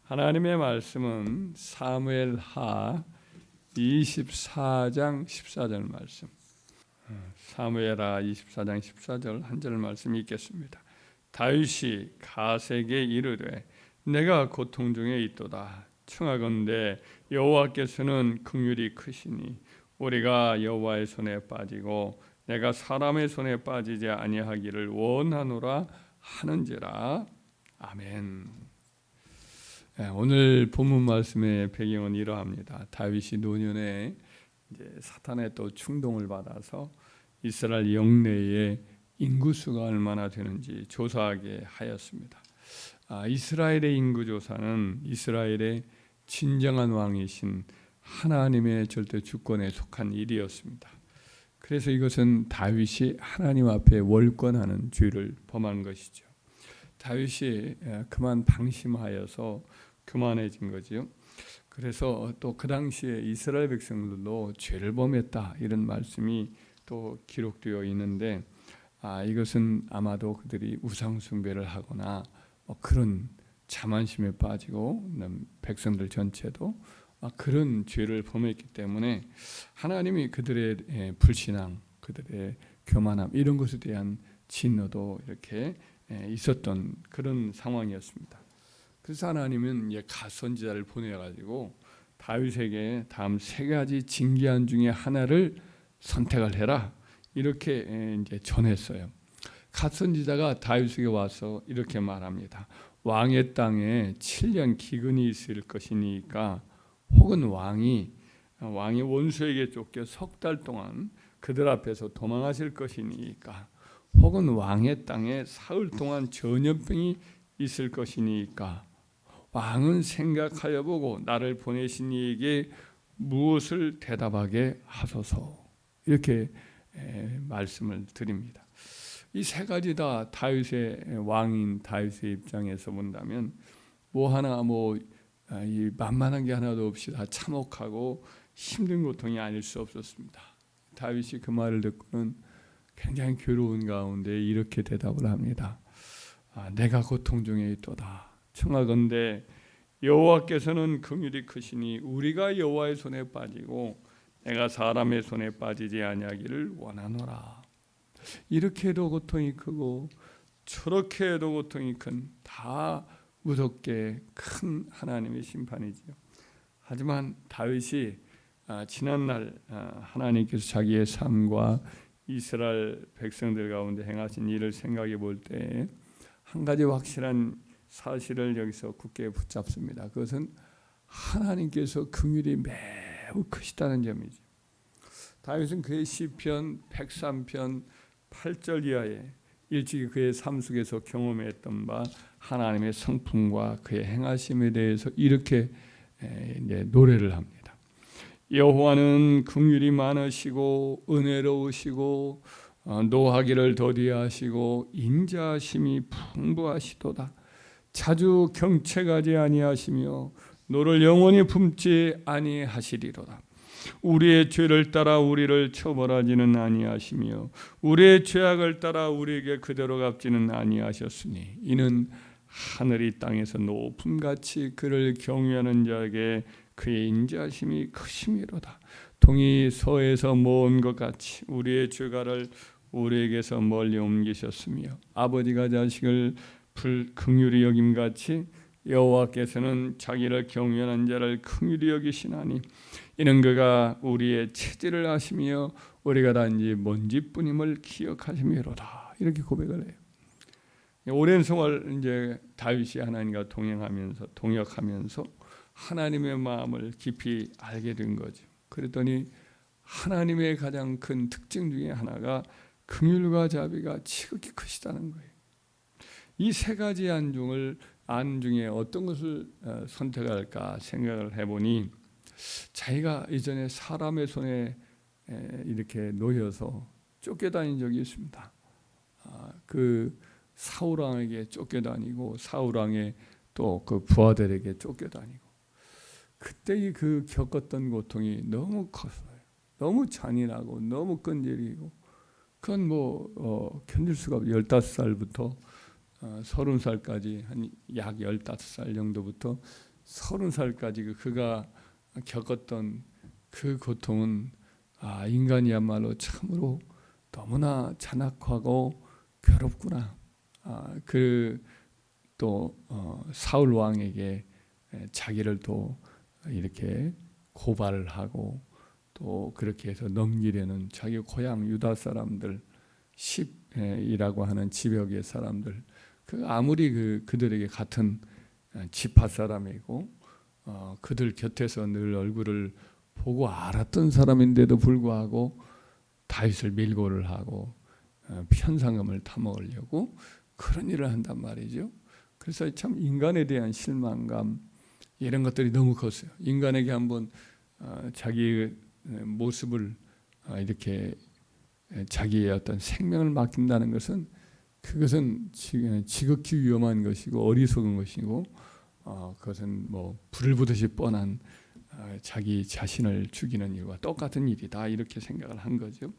하나님의 말씀은 사무엘하 24장 14절 말씀. 사무엘하 24장 14절 한 절 말씀 읽겠습니다. 다윗이 가세에게 이르되 내가 고통 중에 있도다. 청하건대 여호와께서는 긍휼이 크시니 우리가 여호와의 손에 빠지고 내가 사람의 손에 빠지지 아니하기를 원하노라 하는지라. 아멘. 오늘 본문 말씀의 배경은 이러합니다. 다윗이 노년에 이제 사탄의 또 충동을 받아서 이스라엘 영내에 인구수가 얼마나 되는지 조사하게 하였습니다. 이스라엘의 인구 조사는 이스라엘의 진정한 왕이신 하나님의 절대 주권에 속한 일이었습니다. 그래서 이것은 다윗이 하나님 앞에 월권하는 죄를 범한 것이죠. 다윗이 그만 방심하여서 교만해진 거지요. 그래서 또 그 당시에 이스라엘 백성들도 죄를 범했다 이런 말씀이 또 기록되어 있는데 이것은 아마도 그들이 우상 숭배를 하거나 그런 자만심에 빠지고 백성들 전체도 그런 죄를 범했기 때문에 하나님이 그들의 불신앙, 그들의 교만함 이런 것에 대한 진노도 이렇게 있었던 그런 상황이었습니다. 그래서 하나님은 갓 선지자를 보내가지고 다윗에게 다음 세 가지 징계한 중에 하나를 선택을 해라 이렇게 이제 전했어요. 갓 선지자가 다윗에게 와서 이렇게 말합니다. 왕의 땅에 7년 기근이 있을 것이니까 혹은 왕이 원수에게 쫓겨 석 달 동안 그들 앞에서 도망하실 것이니까 혹은 왕의 땅에 사흘 동안 전염병이 있을 것이니까 왕은 생각하여 보고 나를 보내신 이에게 무엇을 대답하게 하소서 이렇게 말씀을 드립니다. 이 세 가지 다 다윗의 왕인 다윗의 입장에서 본다면 이 만만한 게 하나도 없이 다 참혹하고 힘든 고통이 아닐 수 없었습니다. 다윗이 그 말을 듣고는 굉장히 괴로운 가운데 이렇게 대답을 합니다. 내가 고통 중에 있도다. 청하건대 여호와께서는 긍휼이 크시니 우리가 여호와의 손에 빠지고 내가 사람의 손에 빠지지 아니하기를 원하노라. 이렇게 해도 고통이 크고 저렇게 해도 고통이 큰 다 무섭게 큰 하나님의 심판이지요. 하지만 다윗이 지난날 하나님께서 자기의 삶과 이스라엘 백성들 가운데 행하신 일을 생각해 볼 때 한 가지 확실한 사실을 여기서 굳게 붙잡습니다. 그것은 하나님께서 긍휼이 매우 크시다는 점이죠. 다윗은 그의 시편 103편 8절 이하에 일찍이 그의 삶 속에서 경험했던 바 하나님의 성품과 그의 행하심에 대해서 이렇게 이제 노래를 합니다. 여호와는 긍휼이 많으시고 은혜로우시고 노하기를 더디하시고 인자하심이 풍부하시도다. 자주 경책하지 아니하시며 노를 영원히 품지 아니하시리로다. 우리의 죄를 따라 우리를 처벌하지는 아니하시며 우리의 죄악을 따라 우리에게 그대로 갚지는 아니하셨으니 이는 하늘이 땅에서 높음같이 그를 경외하는 자에게 그의 인자하심이 크심이로다. 동이 서에서 모은 것 같이 우리의 죄가를 우리에게서 멀리 옮기셨으며 아버지가 자식을 긍휼히 여김같이 여호와께서는 자기를 경외하는 자를 긍휼히 여기시나니 이는 그가 우리의 체질을 아시며 우리가 단지 먼지뿐임을 기억하심이로다. 이렇게 고백을 해요. 오랜 세월 이제 다윗이 하나님과 동역하면서 하나님의 마음을 깊이 알게 된 거죠. 그랬더니 하나님의 가장 큰 특징 중에 하나가 긍휼과 자비가 지극히 크시다는 거예요. 이 세 가지 안 중에 어떤 것을 선택할까 생각을 해보니 자기가 이전에 사람의 손에 이렇게 놓여서 쫓겨다닌 적이 있습니다. 그 사울왕에게 쫓겨다니고 사울왕의 또 그 부하들에게 쫓겨다니고 그때 그 겪었던 고통이 너무 컸어요. 너무 잔인하고 너무 끈질기고 그건 견딜 수가 없어요. 15살부터 30살까지 한 약 15살 정도부터 30살까지 그가 겪었던 그 고통은 인간이야말로 참으로 너무나 잔악하고 괴롭구나. 또 사울 왕에게 자기를 또 이렇게 고발을 하고 또 그렇게 해서 넘기려는 자기 고향 유다 사람들 10이라고 하는 지역의 사람들, 아무리 그들에게 같은 지파 사람이고 그들 곁에서 늘 얼굴을 보고 알았던 사람인데도 불구하고 다윗을 밀고를 하고 편상금을 타먹으려고 그런 일을 한단 말이죠. 그래서 참 인간에 대한 실망감 이런 것들이 너무 컸어요. 인간에게 한번 자기 모습을 이렇게 자기의 어떤 생명을 맡긴다는 것은 그것은 지극히 위험한 것이고 어리석은 것이고 그것은 뭐 불을 보듯이 뻔한 자기 자신을 죽이는 일과 똑같은 일이다 이렇게 생각을 한 거죠.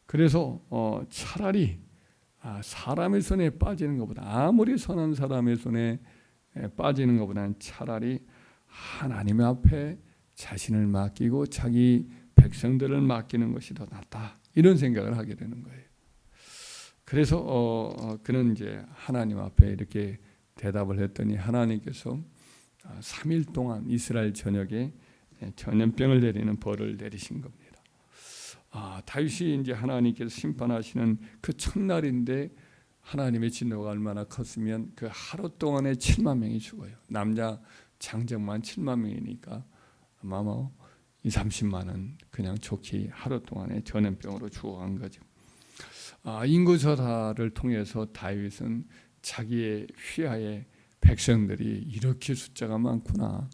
그래서 차라리 사람의 손에 빠지는 것보다 아무리 선한 사람의 손에 빠지는 것보다는 차라리 하나님 앞에 자신을 맡기고 자기 백성들을 맡기는 것이 더 낫다 이런 생각을 하게 되는 거예요. 그래서 그는 이제 하나님 앞에 이렇게 대답을 했더니 하나님께서 3일 동안 이스라엘 전역에 전염병을 내리는 벌을 내리신 겁니다. 다윗이 이제 하나님께서 심판하시는 그 첫날인데 하나님의 진노가 얼마나 컸으면 그 하루 동안에 7만 명이 죽어요. 남자 장정만 7만 명이니까 아마 20-30만은 그냥 좋게 하루 동안에 전염병으로 죽어간 거죠. 인구조사를 통해서 다윗은 자기의 휘하의 백성들이 이렇게 숫자가 많구나.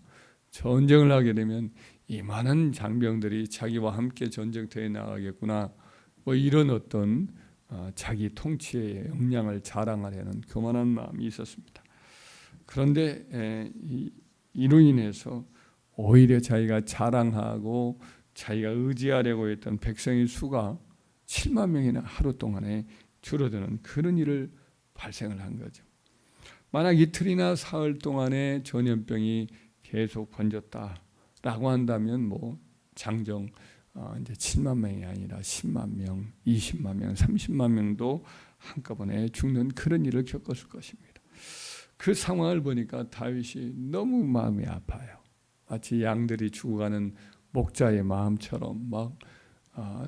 전쟁을 하게 되면 이 많은 장병들이 자기와 함께 전쟁터에 나가겠구나. 뭐 이런 어떤 자기 통치의 역량을 자랑하려는 교만한 마음이 있었습니다. 그런데 이로 인해서 오히려 자기가 자랑하고 자기가 의지하려고 했던 백성의 수가 7만 명이나 하루 동안에 줄어드는 그런 일을 발생을 한 거죠. 만약 이틀이나 사흘 동안에 전염병이 계속 번졌다라고 한다면 뭐 장정 이제 7만 명이 아니라 10만 명, 20만 명, 30만 명도 한꺼번에 죽는 그런 일을 겪었을 것입니다. 그 상황을 보니까 다윗이 너무 마음이 아파요. 마치 양들이 죽어가는 목자의 마음처럼 막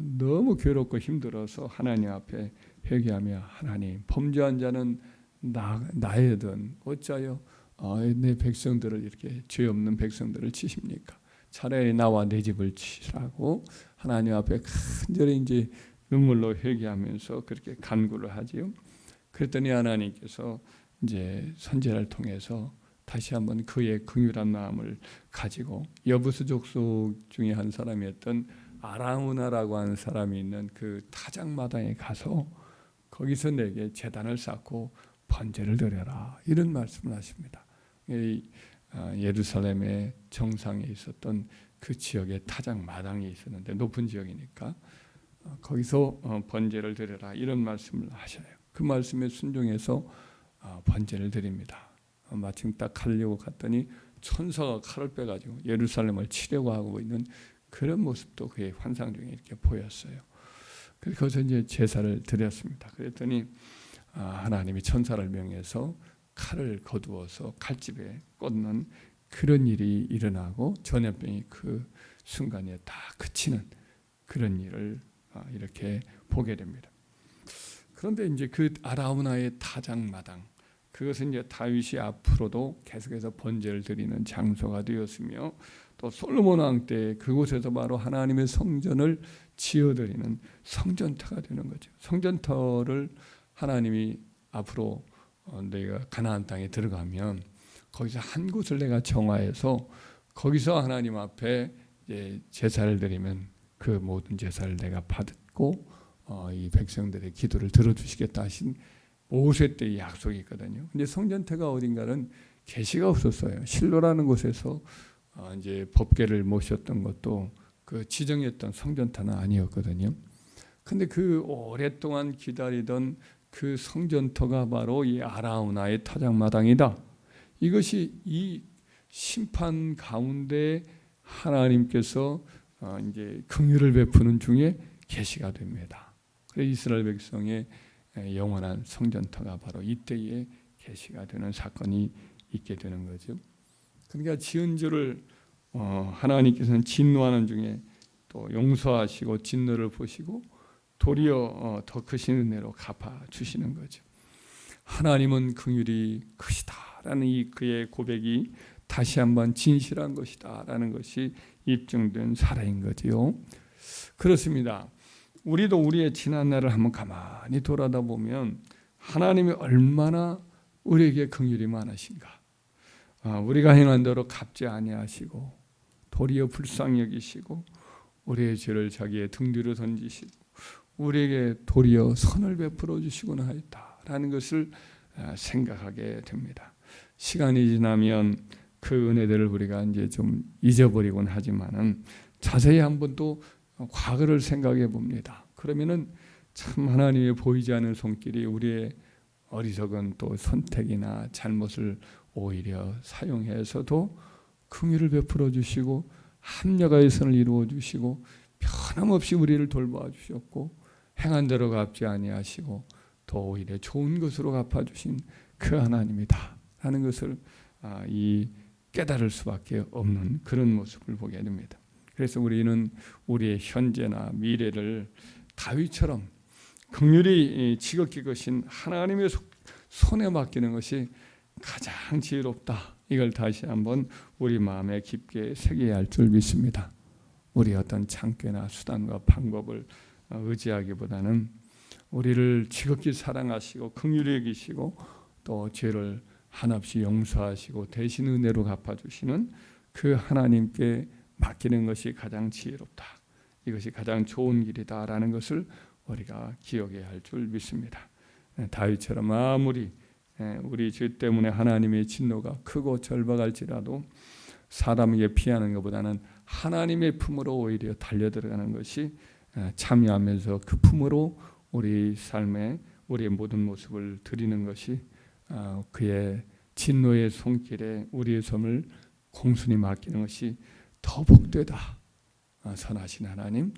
너무 괴롭고 힘들어서 하나님 앞에 회개하며 하나님 범죄한 자는 나이든 어찌하여 내 백성들을 이렇게 죄 없는 백성들을 치십니까? 차라리 나와 내 집을 치라고 하나님 앞에 간절히 이제 눈물로 회개하면서 그렇게 간구를 하지요. 그랬더니 하나님께서 이제 선지자를 통해서 다시 한번 그의 긍휼한 마음을 가지고 여부수 족속 중에 한 사람이었던 아라우나라고 하는 사람이 있는 그 타작마당에 가서 거기서 내게 제단을 쌓고 번제를 드려라 이런 말씀을 하십니다. 예루살렘의 정상에 있었던 그 지역에 타작마당이 있었는데 높은 지역이니까 거기서 번제를 드려라 이런 말씀을 하셔요. 그 말씀에 순종해서 번제를 드립니다. 마침 딱 하려고 갔더니 천사가 칼을 빼가지고 예루살렘을 치려고 하고 있는 그런 모습도 그의 환상 중에 이렇게 보였어요. 그래서 거기서 이제 제사를 드렸습니다. 그랬더니 하나님이 천사를 명해서 칼을 거두어서 칼집에 꽂는 그런 일이 일어나고 전염병이 그 순간에 다 그치는 그런 일을 이렇게 보게 됩니다. 그런데 이제 그 아라우나의 타작마당 그것은 이제 다윗이 앞으로도 계속해서 번제를 드리는 장소가 되었으며 또 솔로몬 왕 때 그곳에서 바로 하나님의 성전을 지어드리는 성전터가 되는 거죠. 성전터를 하나님이 앞으로 내가 가나안 땅에 들어가면 거기서 한 곳을 내가 정하여서 거기서 하나님 앞에 이제 제사를 드리면 그 모든 제사를 내가 받고 이 백성들의 기도를 들어주시겠다 하신 모세 때의 약속이 있거든요. 근데 성전터가 어딘가는 계시가 없었어요. 실로라는 곳에서 이제 법궤를 모셨던 것도 그 지정했던 성전터는 아니었거든요. 근데 그 오랫동안 기다리던 그 성전터가 바로 이 아라우나의 타작마당이다. 이것이 이 심판 가운데 하나님께서 이제 긍휼을 베푸는 중에 계시가 됩니다. 그래서 이스라엘 백성의 영원한 성전터가 바로 이때에 계시가 되는 사건이 있게 되는 거죠. 그러니까 지은 죄를 하나님께서는 진노하는 중에 또 용서하시고 진노를 보시고 도리어 더 크신 은혜로 갚아 주시는 거죠. 하나님은 긍휼이 크시다라는 이 그의 고백이 다시 한번 진실한 것이다라는 것이 입증된 사례인 거지요. 그렇습니다. 우리도 우리의 지난 날을 한번 가만히 돌아다 보면 하나님이 얼마나 우리에게 긍휼이 많으신가. 우리가 행한 대로 갚지 아니하시고 도리어 불쌍히 여기시고 우리의 죄를 자기의 등 뒤로 던지시고 우리에게 도리어 선을 베풀어 주시구나 하였다라는 것을 생각하게 됩니다. 시간이 지나면 그 은혜들을 우리가 이제 좀 잊어버리곤 하지만은 자세히 한번 또 과거를 생각해 봅니다. 그러면은 참 하나님의 보이지 않는 손길이 우리의 어리석은 또 선택이나 잘못을 오히려 사용해서도 긍휼을 베풀어 주시고 합력하여 선을 이루어 주시고 변함없이 우리를 돌보아 주셨고 행한 대로 갚지 아니하시고 더 오히려 좋은 것으로 갚아 주신 그 하나님이다 하는 것을 이 깨달을 수밖에 없는 그런 모습을 보게 됩니다. 그래서 우리는 우리의 현재나 미래를 다윗처럼 긍휼이 지극히 크신 하나님의 손에 맡기는 것이 가장 지혜롭다. 이걸 다시 한번 우리 마음에 깊게 새겨야 할 줄 믿습니다. 우리 어떤 창꾀나 수단과 방법을 의지하기보다는 우리를 지극히 사랑하시고 긍휼히 여기시고 또 죄를 한없이 용서하시고 대신 은혜로 갚아주시는 그 하나님께 맡기는 것이 가장 지혜롭다. 이것이 가장 좋은 길이다라는 것을 우리가 기억해야 할 줄 믿습니다. 다윗처럼 아무리 우리 죄 때문에 하나님의 진노가 크고 절박할지라도 사람에게 피하는 것보다는 하나님의 품으로 오히려 달려들어가는 것이 참여하면서 그 품으로 우리 삶에 우리의 모든 모습을 드리는 것이 그의 진노의 손길에 우리의 삶을 공순히 맡기는 것이 더 복되다. 선하신 하나님,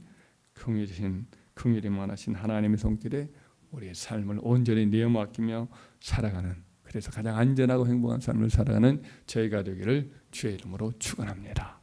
긍휼이 많으신 하나님의 손길에 우리의 삶을 온전히 내어 맡기며 살아가는, 그래서 가장 안전하고 행복한 삶을 살아가는 저희가 되기를 주의 이름으로 축원합니다.